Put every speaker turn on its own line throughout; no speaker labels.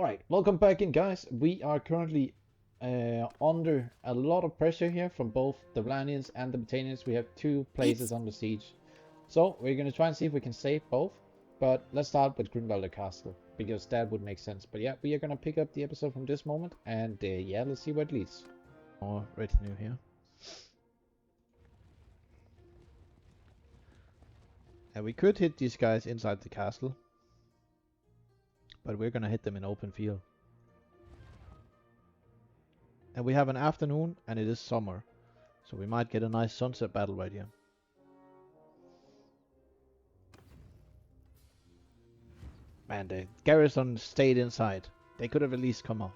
Alright, welcome back in, guys. We are currently under a lot of pressure here from both the Valanians and the Britannians. We have two places under siege. So we're going to try and see if we can save both. But let's start with Grimwalder Castle, because that would make sense. But yeah, we are going to pick up the episode from this moment. And yeah, let's see where it leads. More retinue here. And we could hit these guys inside the castle. But we're going to hit them in open field. And we have an afternoon, and it is summer. So we might get a nice sunset battle right here. Man, the garrison stayed inside. They could have at least come out.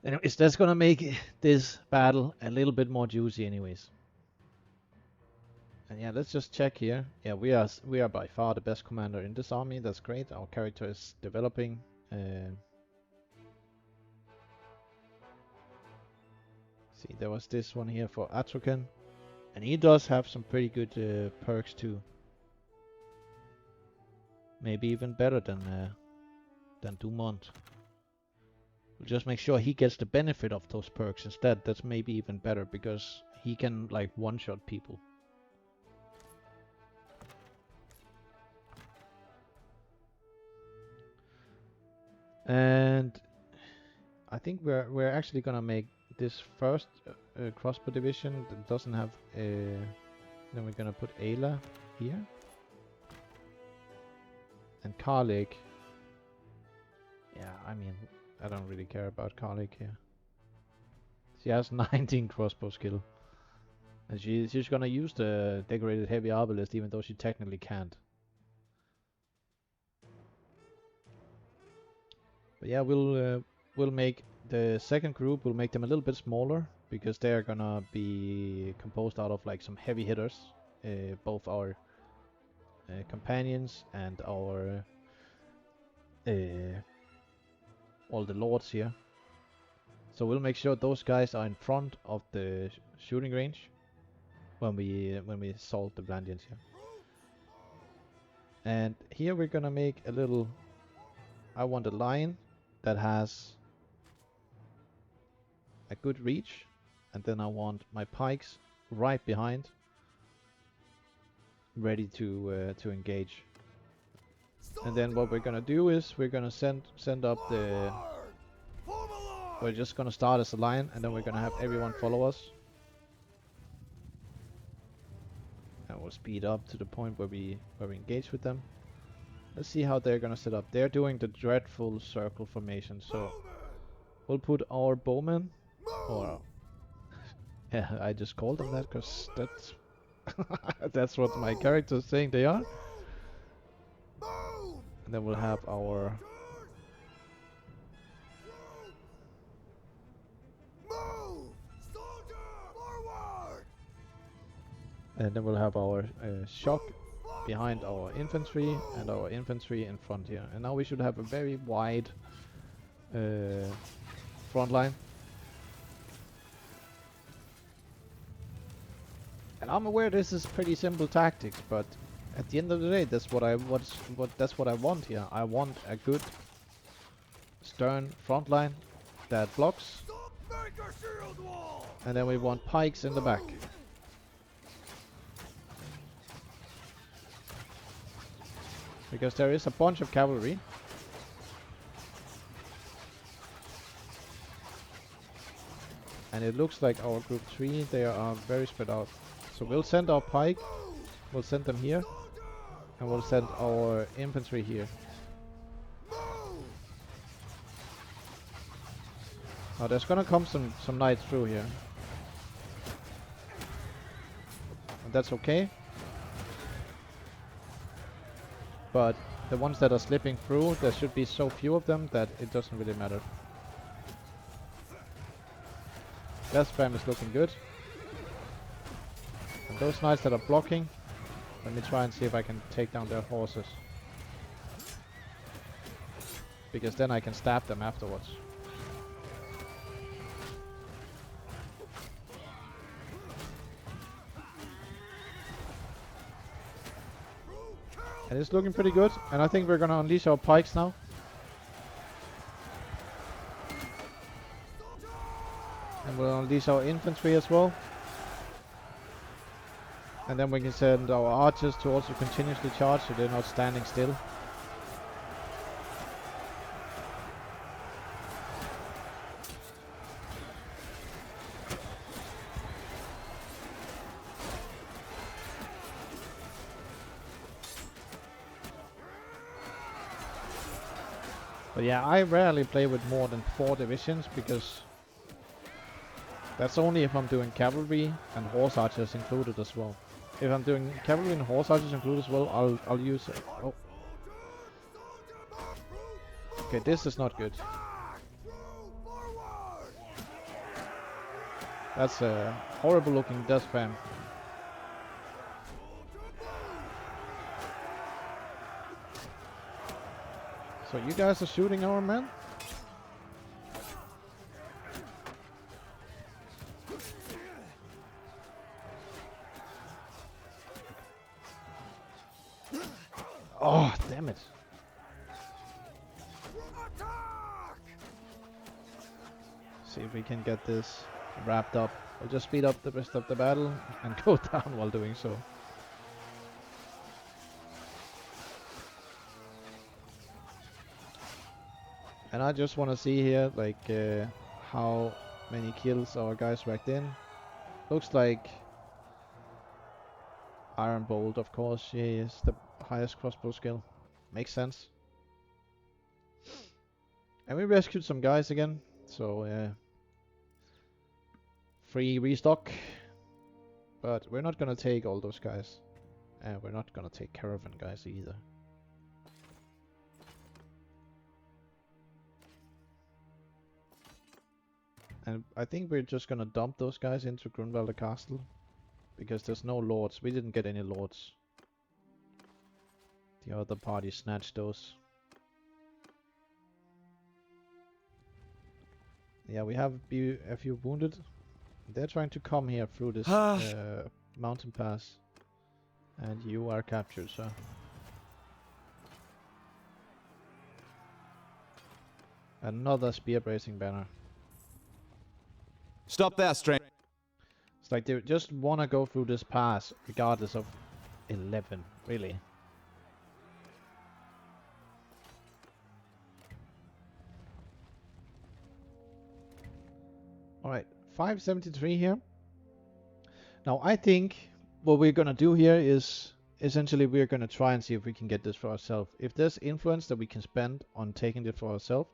Anyways, that's gonna make this battle a little bit more juicy anyways. And yeah, let's just check here. Yeah, we are by far the best commander in this army. That's great. Our character is developing. See, there was this one here for Atrokan, and he does have some pretty good perks too. Maybe even better than Dumont. We'll just make sure he gets the benefit of those perks instead. That's maybe even better because he can like one-shot people. And I think we're actually gonna make this first crossbow division that doesn't have then we're gonna put Ayla here and Karlik. Yeah, I mean, I don't really care about Karlik here. She has 19 crossbow skill, and she's gonna use the decorated heavy arbalist even though she technically can't. But yeah, we'll make the second group, we'll make them a little bit smaller because they're gonna be composed out of like some heavy hitters, both our companions and our all the lords here. So we'll make sure those guys are in front of the shooting range when we assault the Blandians here. And here we're gonna make a little. I want a line that has a good reach, and then I want my pikes right behind, ready to engage. And then what we're gonna do is we're gonna send up the. We're just gonna start as a line, and then we're gonna have everyone follow us. And we'll speed up to the point where we engage with them. Let's see how they're gonna set up. They're doing the dreadful circle formation, so we'll put our bowmen, or yeah, I just called them that because that's that's what my character is saying they are. And then we'll have our shock behind our infantry and our infantry in front here. And now we should have a very wide front line. And I'm aware this is pretty simple tactics, but at the end of the day, that's what I want here. I want a good stern front line that blocks, and then we want pikes in the back. Because there is a bunch of cavalry. And it looks like our group 3, they are very spread out. So we'll send our pike, we'll send them here, and we'll send our infantry here. Now there's gonna come some knights through here. And that's okay. But the ones that are slipping through, there should be so few of them that it doesn't really matter. Death spam is looking good. And those knights that are blocking, let me try and see if I can take down their horses. Because then I can stab them afterwards. And it's looking pretty good, and I think we're gonna unleash our pikes now. And we'll unleash our infantry as well. And then we can send our archers to also continuously charge so they're not standing still. But yeah, I rarely play with more than 4 divisions because that's only if I'm doing cavalry and horse archers included as well. If I'm doing cavalry and horse archers included as well, I'll use it. Oh. Okay, this is not good. That's a horrible looking death spam. So you guys are shooting our men? Oh, damn it. See if we can get this wrapped up. We'll just speed up the rest of the battle and go down while doing so. And I just want to see here, like, how many kills our guys racked in. Looks like Iron Bolt, of course, she is the highest crossbow skill. Makes sense. And we rescued some guys again, so free restock. But we're not gonna take all those guys. And we're not gonna take caravan guys either. And I think we're just gonna dump those guys into Grunwalder Castle. Because there's no lords. We didn't get any lords. The other party snatched those. Yeah, we have a few wounded. They're trying to come here through this mountain pass. And you are captured, sir. Another spear bracing banner.
Stop there, stranger.
It's like they just want to go through this pass regardless of 11, really. Alright, 573 here. Now I think what we're gonna do here is essentially we're gonna try and see if we can get this for ourselves. If there's influence that we can spend on taking it for ourselves,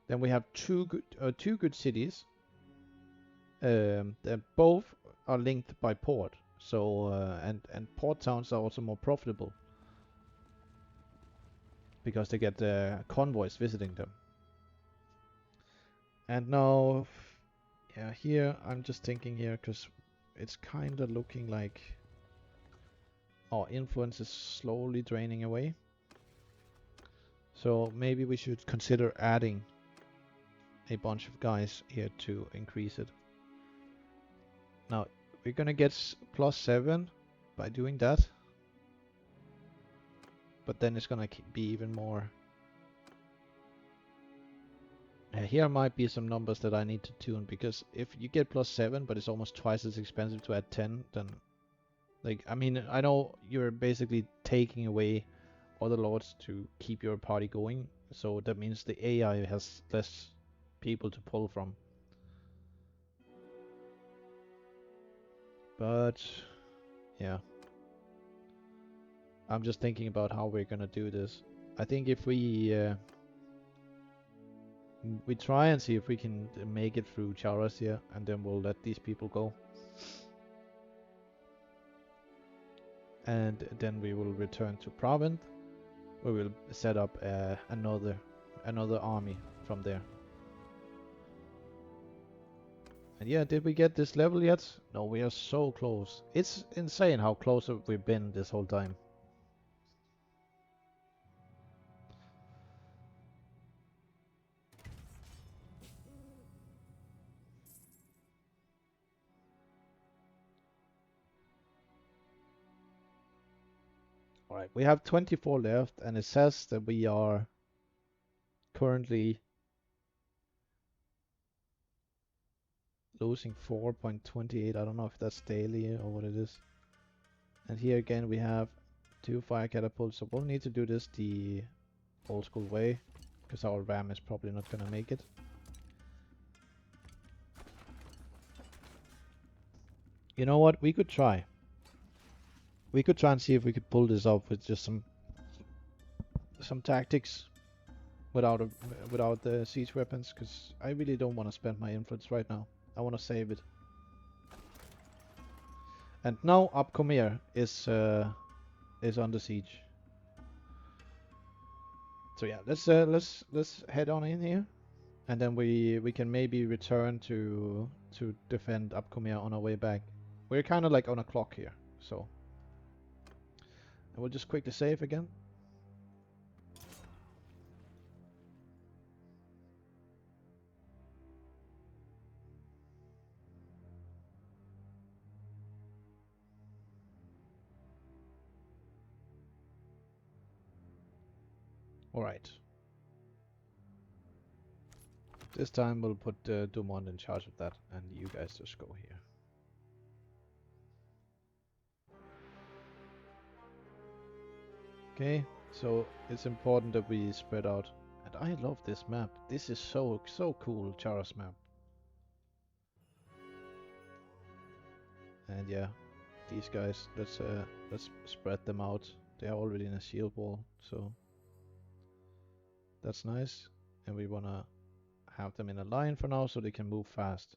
then we have two good cities. That both are linked by port. So and port towns are also more profitable because they get convoys visiting them. And now, yeah, here I'm just thinking here because it's kind of looking like our influence is slowly draining away. So maybe we should consider adding a bunch of guys here to increase it. Now we're gonna get +7 by doing that, but then it's gonna be even more. Here might be some numbers that I need to tune, because if you get +7 but it's almost twice as expensive to add 10, then like, I mean, I know you're basically taking away other lords to keep your party going, so that means the AI has less people to pull from. But yeah, I'm just thinking about how we're gonna do this. I think if we try and see if we can make it through Charas here, and then we'll let these people go. And then we will return to Provence. We will set up another army from there. And yeah, did we get this level yet? No, we are so close. It's insane how close we've been this whole time. Alright, we have 24 left, and it says that we are currently
losing 4.28. I don't know if that's daily or what it is. And here again we have 2 fire catapults, so we'll need to do this the old school way, because our ram is probably not gonna make it. You know what? We could try. We could try and see if we could pull this off with just some tactics without the siege weapons, because I really don't want to spend my influence right now. I want to save it. And now Upcomer is under siege. So yeah, let's head on in here, and then we can maybe return to defend Upcomer on our way back. We're kind of like on a clock here, so. And we'll just quickly save again. Alright. This time we'll put Dumont in charge of that, and you guys just go here. Okay, so it's important that we spread out. And I love this map. This is so cool, Chara's map. And yeah, these guys, let's spread them out. They are already in a shield wall, so that's nice. And we wanna have them in a line for now so they can move fast.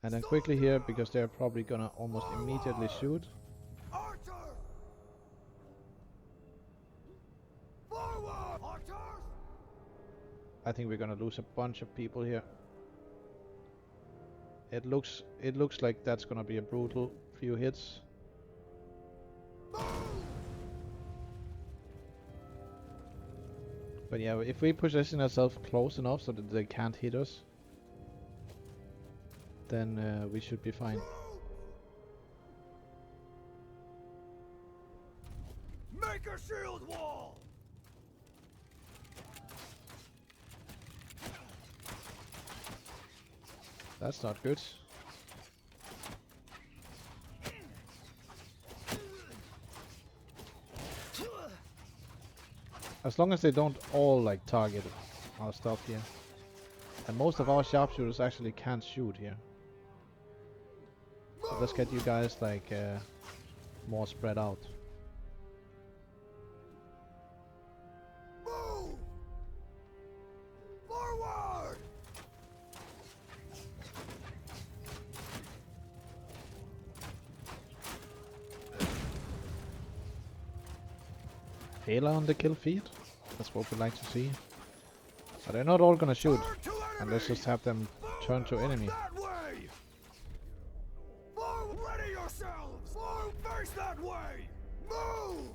And then quickly here, because they're probably gonna almost immediately shoot. I think we're gonna lose a bunch of people here. It looks like that's gonna be a brutal few hits. But yeah, if we position ourselves close enough so that they can't hit us, then we should be fine.
Make a shield wall!
That's not good. As long as they don't all like target our stuff here. And most of our sharpshooters actually can't shoot here. So let's get you guys like more spread out.
Move! Forward!
Failure on the kill feed. That's what we like to see. But they're not all gonna shoot. And let's just have them turn to enemy.
That way! Ready yourselves! Face that way! Move!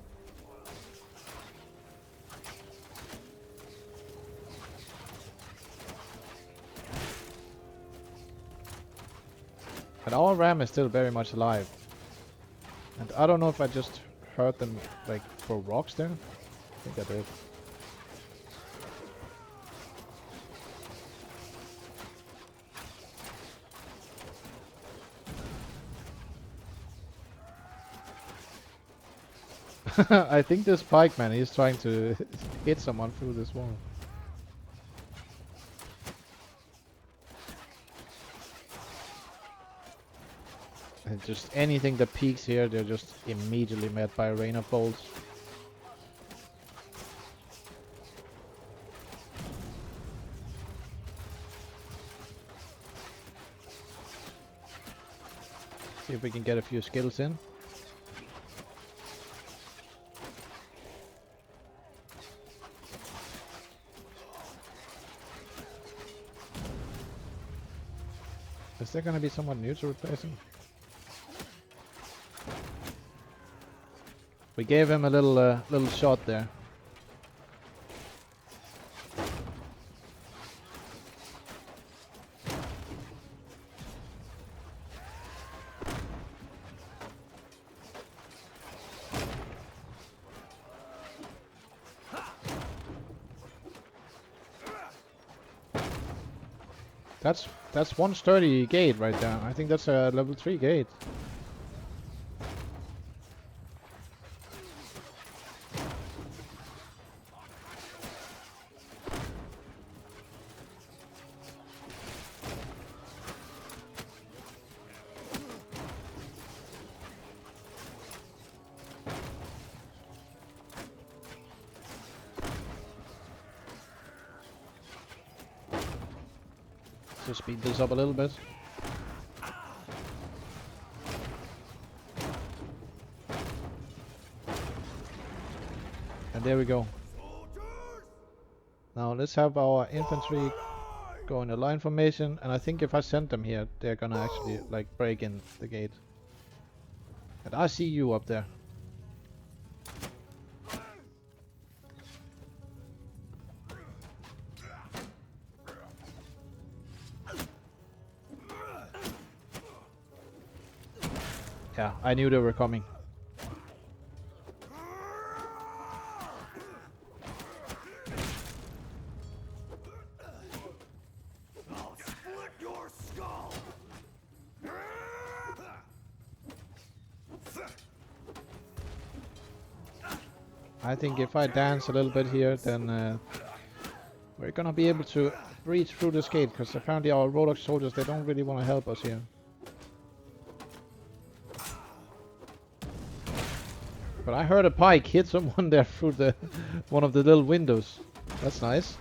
And our ram is still very much alive. And I don't know if I just heard them like throw rocks there. I think I did. I think this pikeman is trying to hit someone through this wall. And just anything that peeks here, they're just immediately met by a rain of bolts. See if we can get a few skills in. Is there gonna be someone new to replace him? We gave him a little shot there. That's one sturdy gate right there. I think that's a level 3 gate. Just speed this up a little bit. And there we go. Now let's have our infantry go in a line formation, and I think if I send them here, they're gonna actually like break in the gate. And I see you up there. Yeah, I knew they were coming.
I'll split your skull.
I think if I dance a little bit here, then we're gonna be able to breach through this gate, because apparently our Rhodoks soldiers, they don't really want to help us here. But I heard a pike hit someone there through the one of the little windows. That's nice.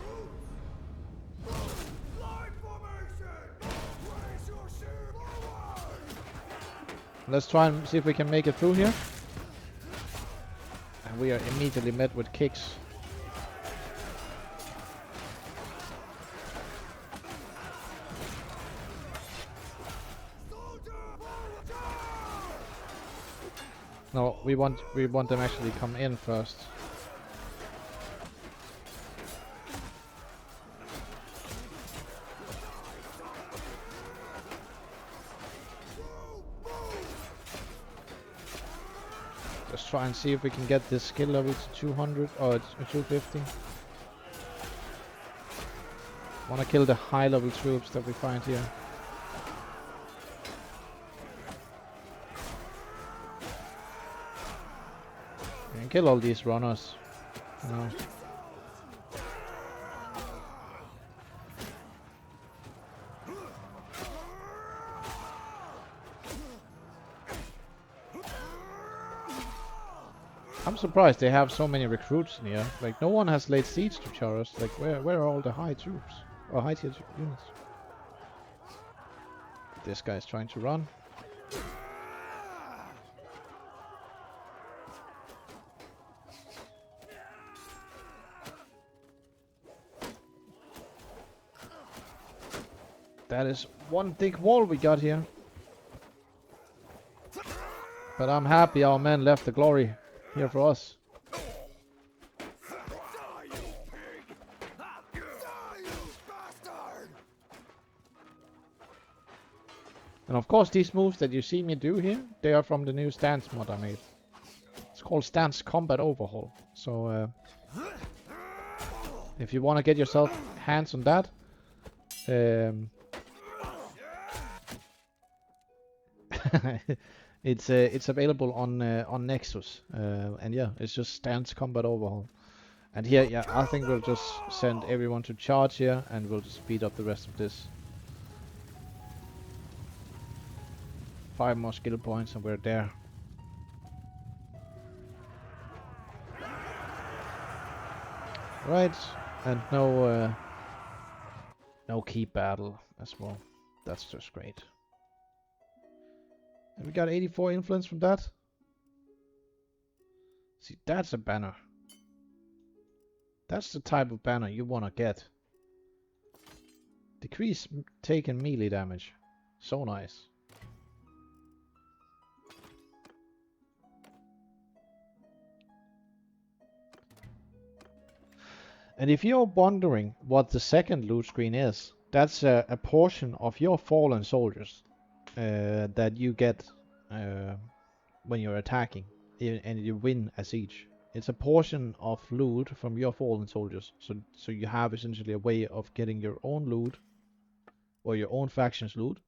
Line formation. Raise your shield forward.
Let's try and see if we can make it through here. And we are immediately met with kicks. No, we want them actually come in first. Let's try and see if we can get this skill level to 200 or 250. Want to kill the high level troops that we find here. We can kill all these runners. You know. I'm surprised they have so many recruits in here. Like, no one has laid siege to Charos. Like, where are all the high troops? Or high tier units? This guy's trying to run. That is one thick wall we got here. But I'm happy our men left the glory here for us.
Die, you pig! Die, you bastard!
And of course these moves that you see me do here, they are from the new stance mod I made. It's called Stance Combat Overhaul. So if you want to get yourself hands on that, it's available on Nexus, and yeah, it's just Stance Combat Overhaul. And here, yeah, I think we'll just send everyone to charge here, and we'll just speed up the rest of this. 5 more skill points, and we're there. Right, and no keep battle as well. That's just great. And we got 84 influence from that. See, that's a banner. That's the type of banner you want to get. Decrease taken melee damage. So nice. And if you're wondering what the second loot screen is, that's a portion of your fallen soldiers that you get when you're attacking and you win a siege. It's a portion of loot from your fallen soldiers. So you have essentially a way of getting your own loot or your own faction's loot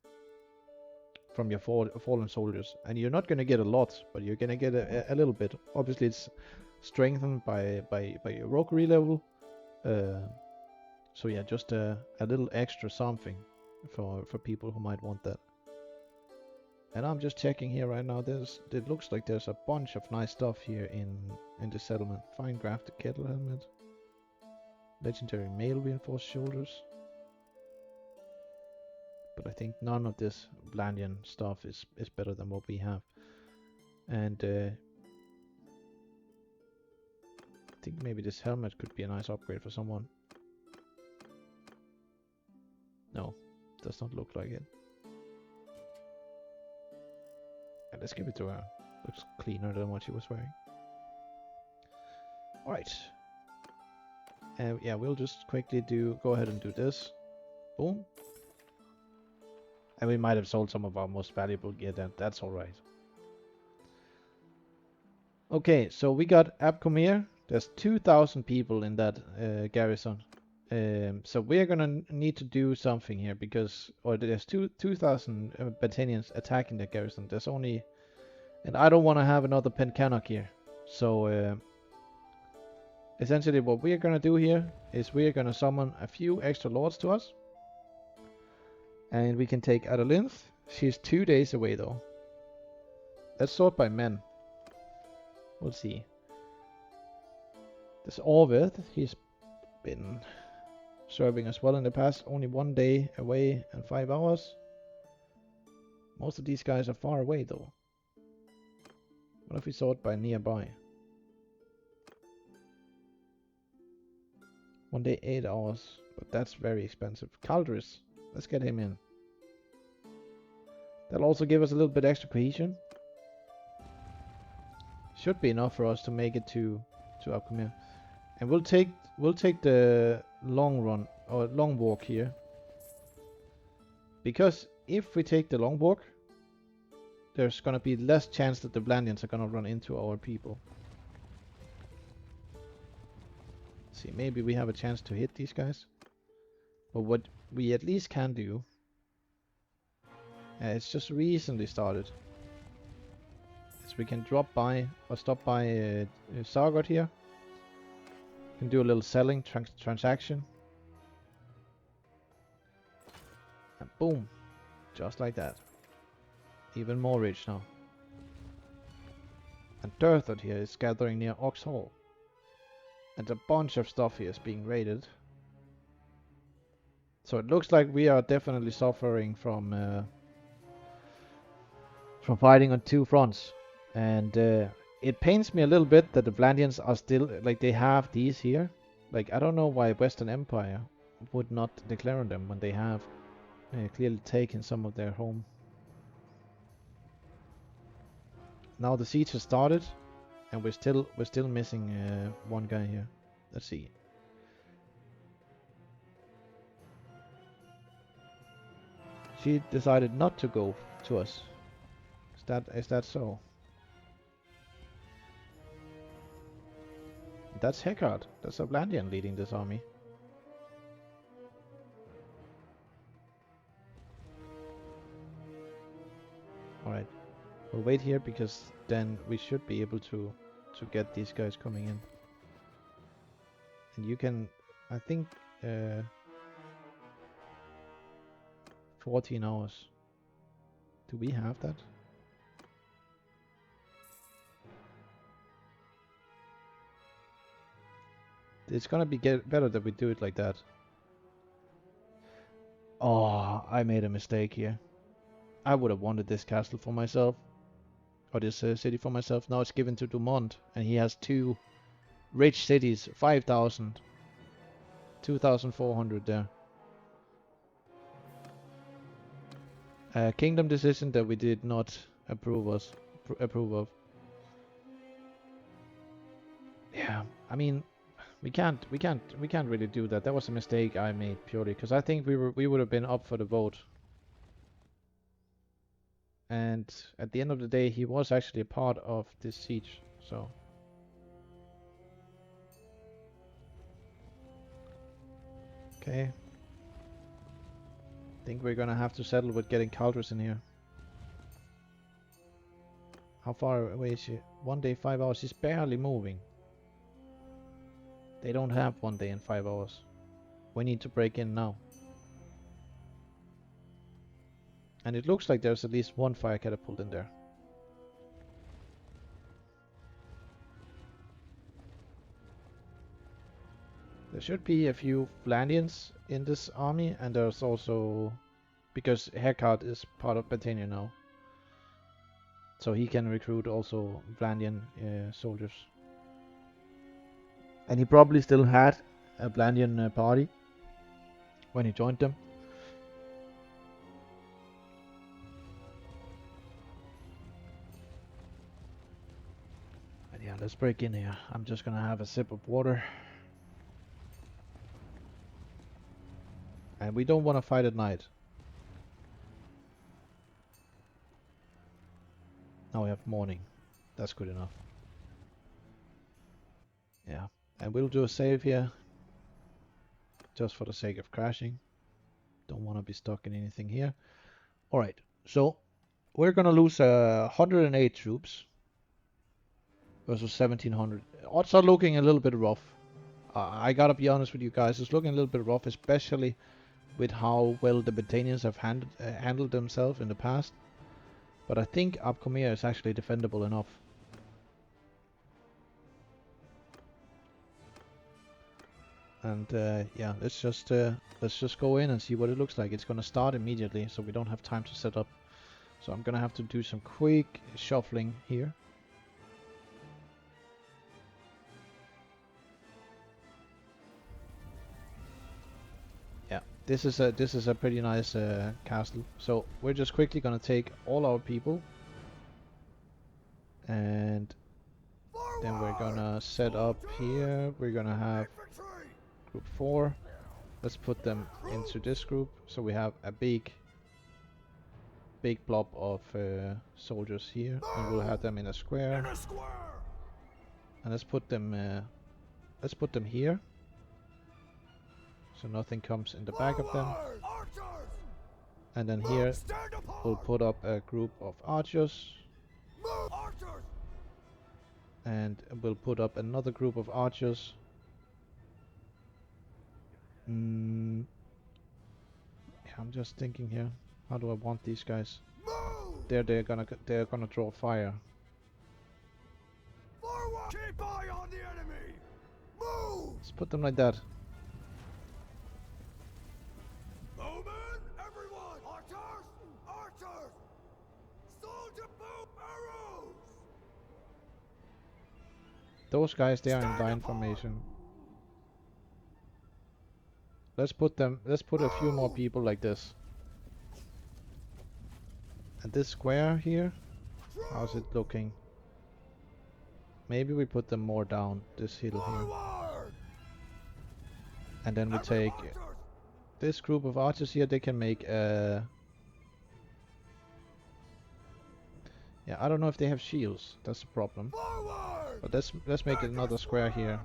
from your fallen soldiers, and you're not gonna get a lot, but you're gonna get a little bit. Obviously, it's strengthened by your roguery level. So yeah, just a little extra something for people who might want that. And I'm just checking here right now. It looks like there's a bunch of nice stuff here in the settlement. Fine crafted kettle helmet, legendary mail reinforced shoulders. But I think none of this Blandian stuff is better than what we have. And I think maybe this helmet could be a nice upgrade for someone. No, does not look like it. And let's give it to her. Looks cleaner than what she was wearing. Alright. Yeah, we'll just quickly go ahead and do this. Boom. And we might have sold some of our most valuable gear then. That's alright. Okay, so we got Abcomir. There's 2,000 people in that garrison. So we're gonna need to do something here because, or there's 2,000 battalions attacking the garrison. There's only, and I don't want to have another Pencannock here. So essentially, what we're gonna do here is we're gonna summon a few extra lords to us, and we can take Adelinth. She's 2 days away though. Let's sort by men. We'll see. This Orvith, he's been serving as well in the past. Only 1 day away and 5 hours. Most of these guys are far away though. What if we sort by nearby? 1 day, 8 hours. But that's very expensive. Caldris, let's get him in. That'll also give us a little bit extra cohesion. Should be enough for us to make it to Alchemia. And we'll take the long run or long walk here. Because if we take the long walk, there's gonna be less chance that the Blandians are gonna run into our people. Let's see, maybe we have a chance to hit these guys. But what we at least can do, it's just recently started, is we can drop by or stop by Sargot here. We can do a little selling transaction. And boom, just like that. Even more rich now. And Durthard here is gathering near Ox Hall. And a bunch of stuff here is being raided. So it looks like we are definitely suffering from fighting on 2 fronts. And it pains me a little bit that the Blandians are still, like, they have these here. Like, I don't know why Western Empire would not declare on them when they have clearly taken some of their home. Now the siege has started, and we're still missing one guy here. Let's see. She decided not to go to us. Is that so? That's Heckard. That's a Blandian leading this army. Alright. We'll wait here because then we should be able to get these guys coming in. And you can, I think, 14 hours. Do we have that? It's gonna be better that we do it like that. Oh, I made a mistake here. I would have wanted this castle for myself. Or this city for myself. Now it's given to Dumont. And he has 2 rich cities. 5,000. 2,400 there. Kingdom decision that we did not approve of. Yeah, I mean, we can't really do that. That was a mistake I made purely because I think we would have been up for the vote. And at the end of the day, he was actually a part of this siege, so. Okay. Think we're gonna have to settle with getting Caldrus in here. How far away is she? 1 day, 5 hours. She's barely moving. They don't have 1 day and 5 hours. We need to break in now. And it looks like there's at least one fire catapult in there. There should be a few Flandians in this army, and there's also... because Haircut is part of Battania now. So he can recruit also Vlandian soldiers. And he probably still had a Vlandian party when he joined them. But yeah, let's break in here. I'm just gonna have a sip of water. And we don't want to fight at night. Now we have morning. That's good enough. Yeah. And we'll do a save here. Just for the sake of crashing. Don't want to be stuck in anything here. Alright. So, we're gonna lose 108 troops. Versus 1700. Odds are looking a little bit rough. I gotta be honest with you guys. It's looking a little bit rough. Especially with how well the Battanians have handled themselves in the past. But I think Abkomir is actually defendable enough. And yeah, let's just go in and see what it looks like. It's gonna start immediately, so we don't have time to set up. So I'm gonna have to do some quick shuffling here. Yeah, this is a pretty nice castle. So we're just quickly gonna take all our people, and then we're gonna set up here. We're gonna have group 4. Let's put them into this group, so we have a big blob of soldiers here, and we'll have them in a square. And let's put them here, so nothing comes in the back of them. And then here we'll put up a group of archers, and we'll put up another group of archers. Yeah, I'm just thinking here. How do I want these guys? They're gonna draw fire.
Keep eye on the enemy. Move.
Let's put them like that.
Bowman, everyone. Archers, archers. Soldier bow arrows.
Those guys, they are in line formation. Let's put a few more people like this. And this square here, how's it looking? Maybe we put them more down this hill here. And then we take this group of archers here. They can make yeah, I don't know if they have shields. That's the problem. But let's make another square here.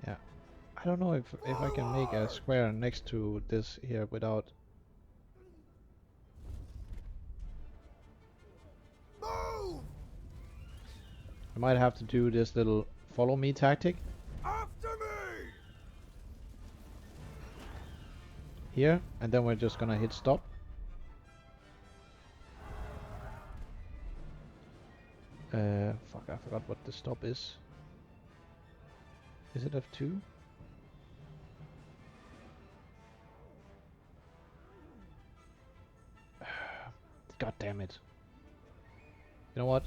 Yeah, I don't know if I can make a square next to this here without. I might have to do this little follow me tactic.
After me.
Here, and then we're just gonna hit stop. Fuck, I forgot what the stop is. Is it F2? God damn it. You know what?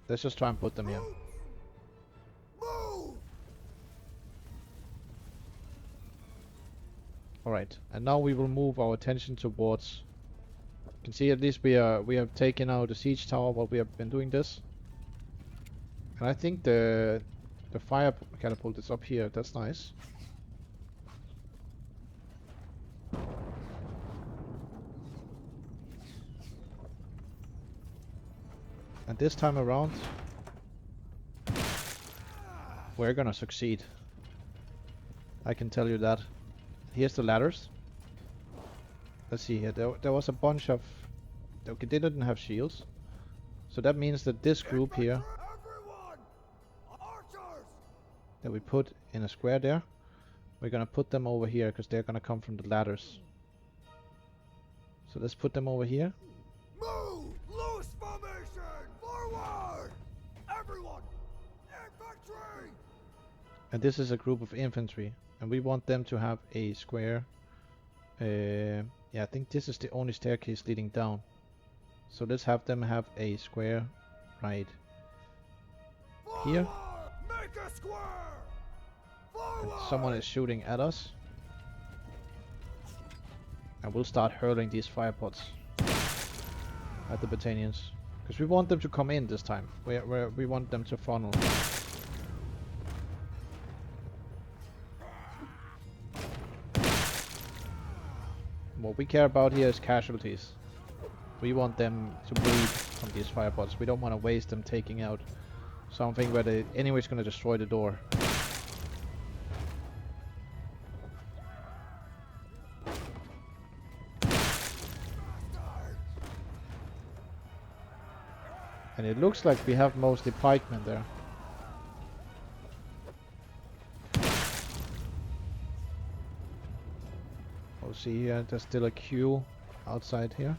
Let's just try and put them here. Alright, and now we will move our attention towards... You can see at least we have taken out the siege tower while we have been doing this. And I think the fire catapult is up here. That's nice. And this time around, we're gonna succeed. I can tell you that. Here's the ladders. Let's see here. There was a bunch of... Okay, they didn't have shields. So that means that this group here,
Everyone! Archers!
that we put in a square there, we're gonna put them over here because they're gonna come from the ladders. So let's put them over here.
Move! Loose formation! Forward! Everyone! Infantry!
And this is a group of infantry. And we want them to have a square. Yeah, I think this is the only staircase leading down. So let's have them have a square right here.
Make a square!
And
Forward!
someone is shooting at us. And we'll start hurling these firepods at the battalions. Because we want them to come in this time. We want them to funnel. What we care about here is casualties. We want them to bleed from these firepods. We don't want to waste them taking out something where the enemy's going to destroy the door. And it looks like we have mostly pikemen there. Oh, see here, there's still a queue outside here.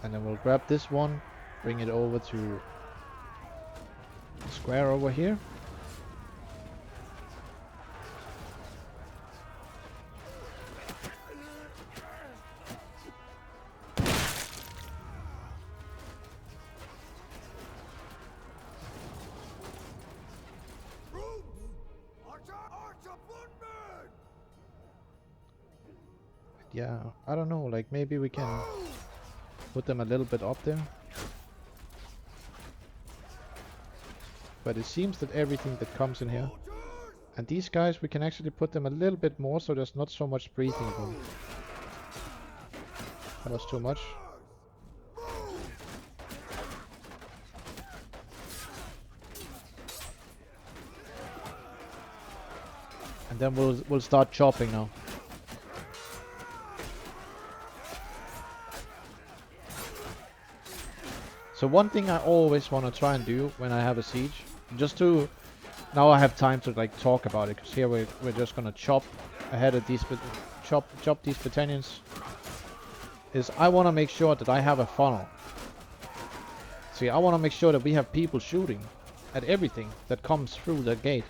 And then we'll grab this one, bring it over to the square over here. Yeah, I don't know, like maybe we can put them a little bit up there. But it seems that everything that comes in here, and these guys, we can actually put them a little bit more so there's not so much breathing room. That was too much. And then we'll start chopping now. So one thing I always want to try and do when I have a siege, just to, now I have time to like talk about it, because here we're just gonna chop ahead of these, chop these battalions, is I want to make sure that I have a funnel. See, I want to make sure that we have people shooting at everything that comes through the gate.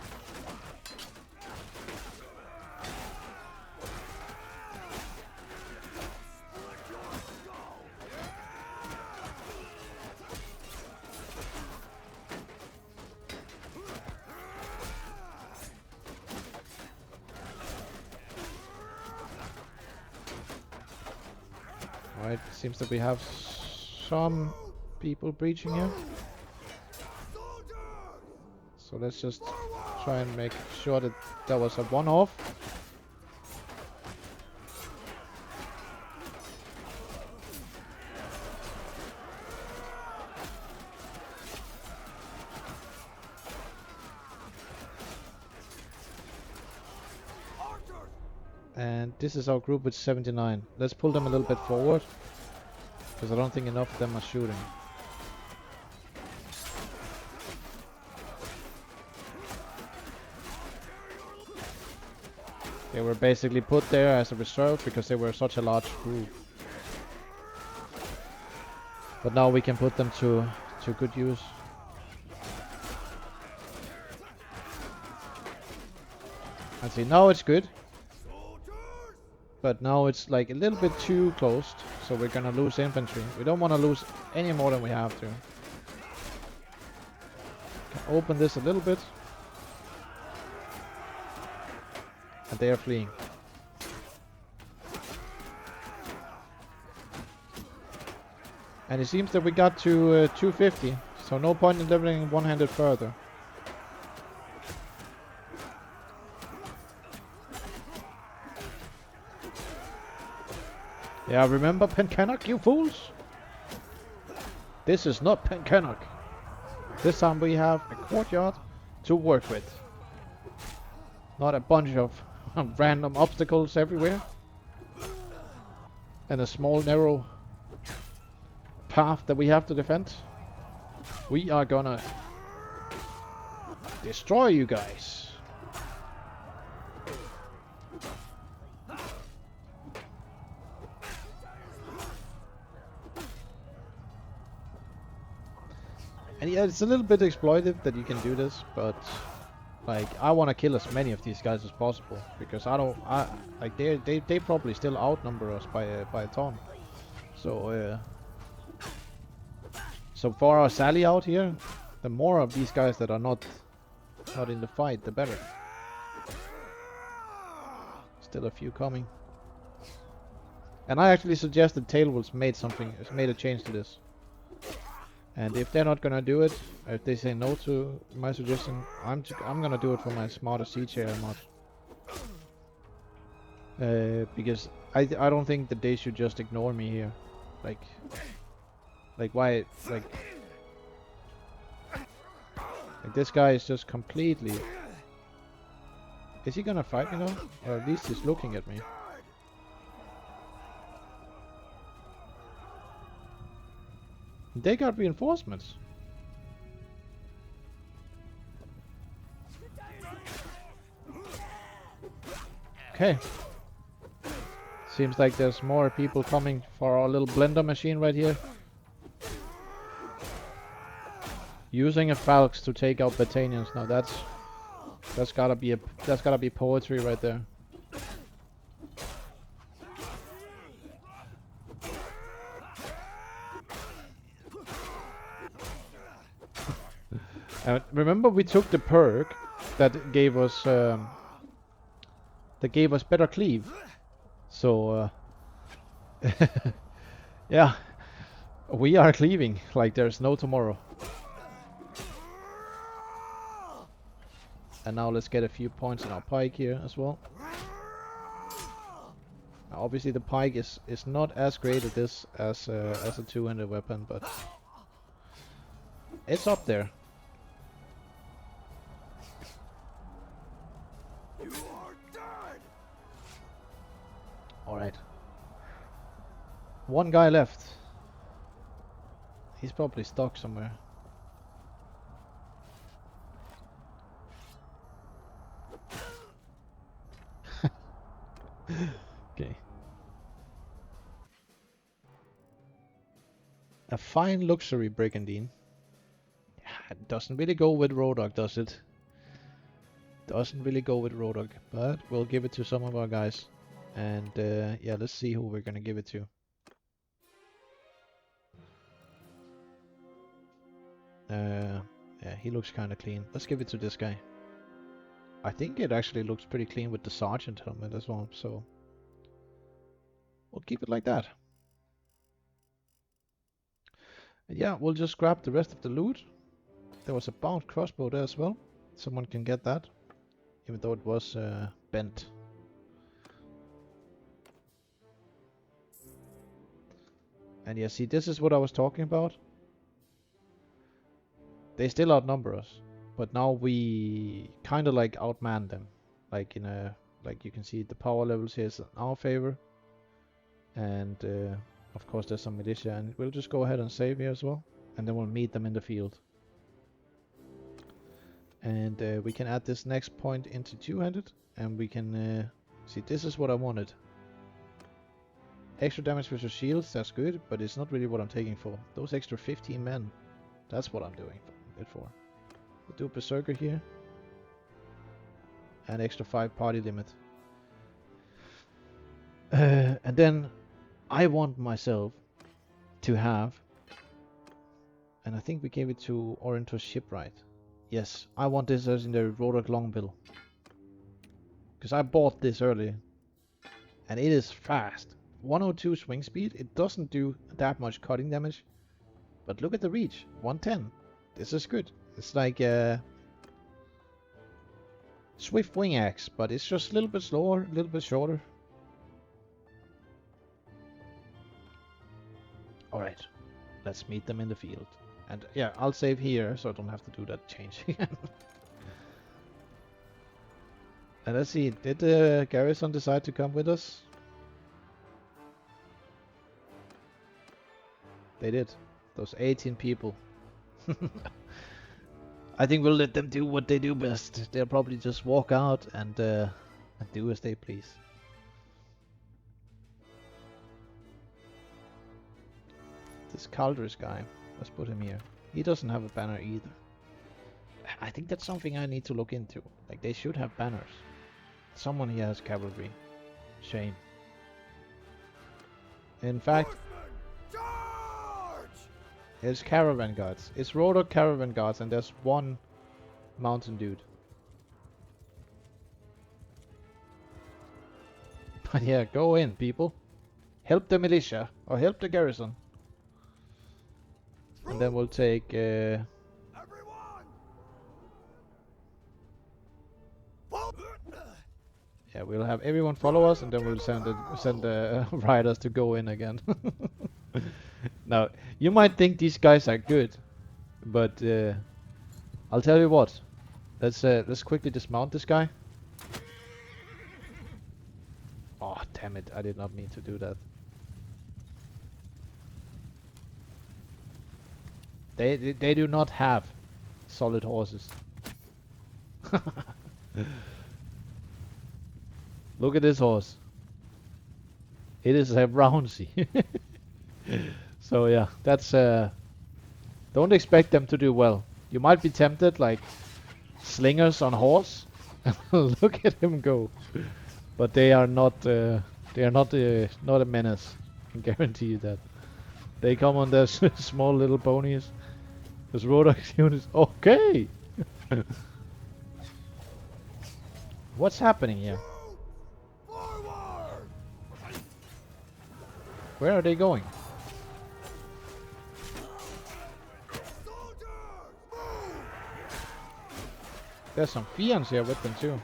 Right, seems that we have some people breaching here. So let's just try and make sure that that was a one-off. And this is our group with 79. Let's pull them a little bit forward, because I don't think enough of them are shooting. They were basically put there as a reserve because they were such a large group. But now we can put them to good use. And see, now it's good. But now it's like a little bit too close, so we're gonna lose infantry. We don't want to lose any more than we have to. Can open this a little bit. And they are fleeing. And it seems that we got to 250, so no point in leveling one-handed further. Yeah, remember Pencannock, you fools? This is not Pencannock. This time we have a courtyard to work with. Not a bunch of random obstacles everywhere. And a small narrow path that we have to defend. We are gonna destroy you guys. And yeah, it's a little bit exploitive that you can do this, but like I want to kill as many of these guys as possible because like they probably still outnumber us by a ton. So so for our Sally out here, the more of these guys that are not in the fight, the better. Still a few coming. And I actually suggested Tailwolves made a change to this. And if they're not gonna do it, if they say no to my suggestion, I'm gonna do it for my smarter siege area mod. Because I don't think that they should just ignore me here. Like why like this guy is just completely. Is he gonna fight me now? Or at least he's looking at me. They got reinforcements. Okay. Seems like there's more people coming for our little blender machine right here. Using a Falx to take out Battanians. Now that's gotta be poetry right there. Remember we took the perk that gave us better cleave. So yeah, we are cleaving like there's no tomorrow. And now let's get a few points in our pike here as well. Now, obviously the pike is not as great at this as a two-handed weapon, but it's up there. Alright. One guy left. He's probably stuck somewhere. Okay. A fine luxury brigandine. It doesn't really go with Rhodoks, does it? Doesn't really go with Rhodoks, but we'll give it to some of our guys. And yeah, let's see who we're gonna give it to. Yeah, he looks kind of clean. Let's give it to this guy. I think it actually looks pretty clean with the sergeant helmet as well, so we'll keep it like that. And yeah, we'll just grab the rest of the loot. There was a bound crossbow there as well. Someone can get that, even though it was bent. And yeah, see, this is what I was talking about. They still outnumber us, but now we kind of like outman them. Like like you can see the power levels here is in our favor. And of course there's some militia, and we'll just go ahead and save here as well. And then we'll meet them in the field. And we can add this next point into two-handed, and we can see, this is what I wanted. Extra damage versus shields, that's good, but it's not really what I'm taking for. Those extra 15 men, that's what I'm doing it for. We'll do a berserker here. And extra 5 party limit. And then I want myself to have, and I think we gave it to Orinto's shipwright. Yes, I want this as in the Rhodoks Longbill. Because I bought this earlier. And it is fast. 102 swing speed, it doesn't do that much cutting damage. But look at the reach, 110. This is good. It's like a Swift Wing Axe, but it's just a little bit slower, a little bit shorter. Alright, let's meet them in the field. And yeah, I'll save here so I don't have to do that change again. And let's see, did Garrison decide to come with us? They did. Those 18 people. I think we'll let them do what they do best. They'll probably just walk out and do as they please. This Caldris guy, let's put him here. He doesn't have a banner either. I think that's something I need to look into. Like, they should have banners. Someone here has cavalry. Shame. In fact, it's caravan guards. It's Rhodoks caravan guards, and there's one mountain dude. But yeah, go in, people. Help the militia, or help the garrison. And then we'll take... yeah, we'll have everyone follow us, and then we'll send the riders to go in again. Now, you might think these guys are good, but I'll tell you what. Let's quickly dismount this guy. Oh, damn it! I did not mean to do that. They do not have solid horses. Look at this horse. It is a Rouncy. So yeah, that's don't expect them to do well. You might be tempted, like slingers on horse. Look at him go. But they are not not a menace. I can guarantee you that. They come on their small little ponies. There's Rhodoks units. Okay. What's happening here? Where are they going? There's some Fians here with them too.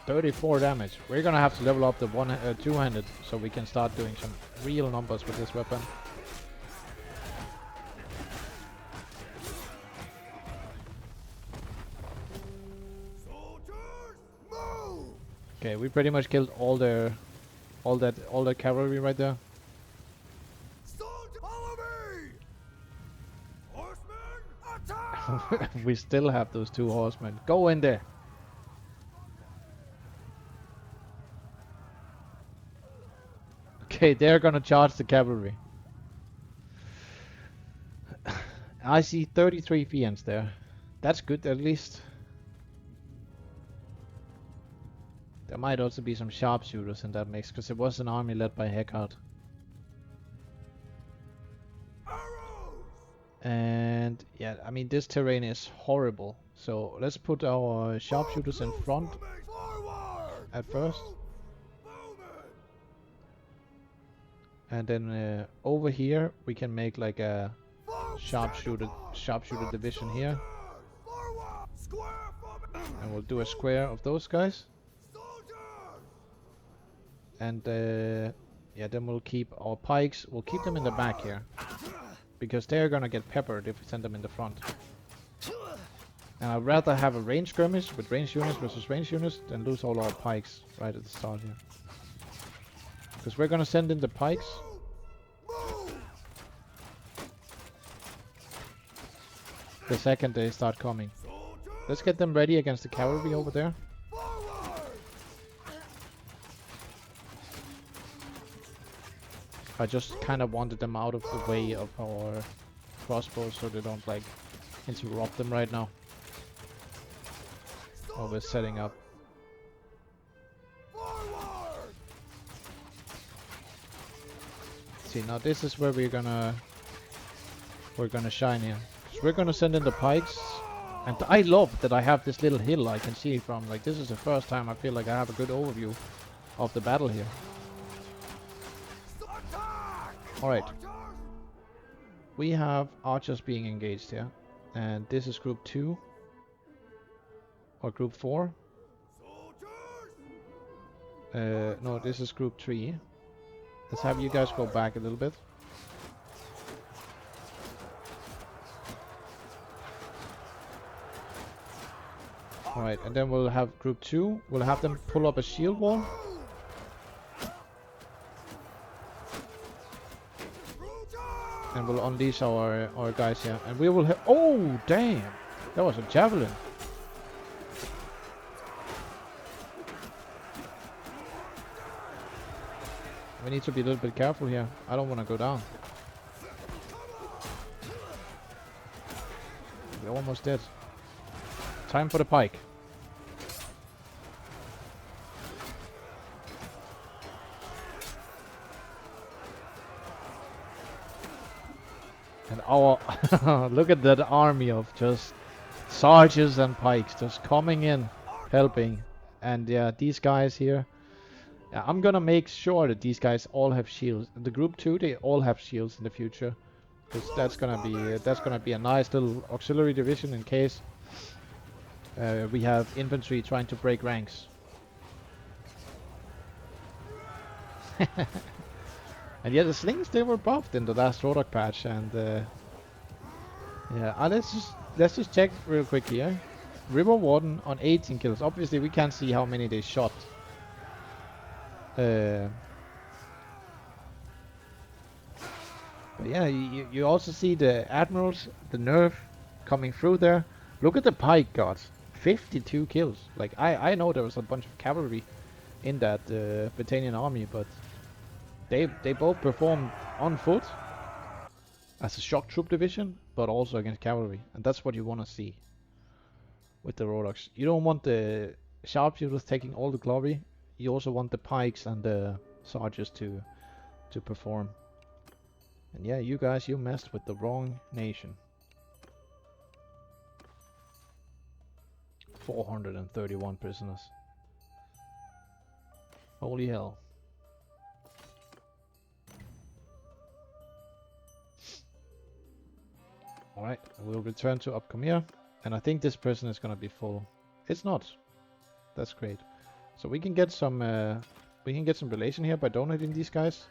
$34 damage. We're gonna have to level up the two-handed so we can start doing some real numbers with this weapon. Okay, we pretty much killed all their cavalry right there. We still have those two horsemen. Go in there. Okay, they're gonna charge the cavalry. I see 33 Fians there. That's good at least. There might also be some sharpshooters in that mix, because it was an army led by Heckard. And yeah, I mean, this terrain is horrible. So let's put our sharpshooters in front at first. And then over here we can make like a sharpshooter division here. And we'll do a square of those guys. And yeah, then we'll keep our pikes. We'll keep them in the back here, because they're gonna get peppered if we send them in the front. And I'd rather have a range skirmish with range units versus range units than lose all our pikes right at the start here. Because we're gonna send in the pikes. The second they start coming. Let's get them ready against the cavalry over there. I just kind of wanted them out of the way of our crossbows so they don't like interrupt them right now while we're setting up. See, now this is where we're gonna shine here. So we're gonna send in the pikes, and I love that I have this little hill I can see from. Like, this is the first time I feel like I have a good overview of the battle here. Alright, we have archers being engaged here, and this is group 2 or group 4. No, this is group 3. Let's have you guys go back a little bit. Alright, and then we'll have group 2. We'll have them pull up a shield wall. And we'll unleash our guys here. And we will have... Oh, damn! That was a javelin. We need to be a little bit careful here. I don't want to go down. We're almost dead. Time for the pike. And our... look at that army of just sarges and pikes just coming in, helping. And yeah, these guys here... Yeah, I'm gonna make sure that these guys all have shields. The group 2, they all have shields in the future. Because that's gonna be a nice little auxiliary division in case we have infantry trying to break ranks. And yeah, the slings, they were buffed in the last Rhodoks patch, and yeah, let's just check real quick here. River Warden on 18 kills. Obviously, we can't see how many they shot. But yeah, you also see the admirals, the nerf coming through there. Look at the pike gods, 52 kills. Like I know there was a bunch of cavalry in that Britannian army, but they both performed on foot as a shock troop division, but also against cavalry, and that's what you want to see with the Rhodoks. You don't want the sharpshooters taking all the glory. You also want the pikes and the sarges to perform. And yeah, you guys, you messed with the wrong nation. 431 prisoners. Holy hell. Alright, we'll return to Upcomere. And I think this prison is gonna be full. It's not. That's great. So we can get some relation here by donating these guys.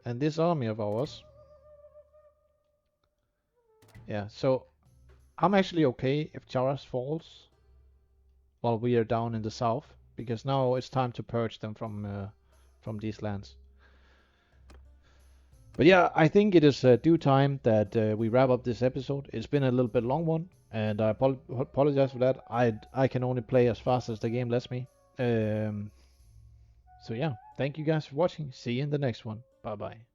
And this army of ours. Yeah, so I'm actually okay if Charas falls while we are down in the south, because now it's time to purge them from these lands. But yeah, I think it is due time that we wrap up this episode. It's been a little bit long one, and I apologize for that. I can only play as fast as the game lets me. So yeah, thank you guys for watching. See you in the next one. Bye bye.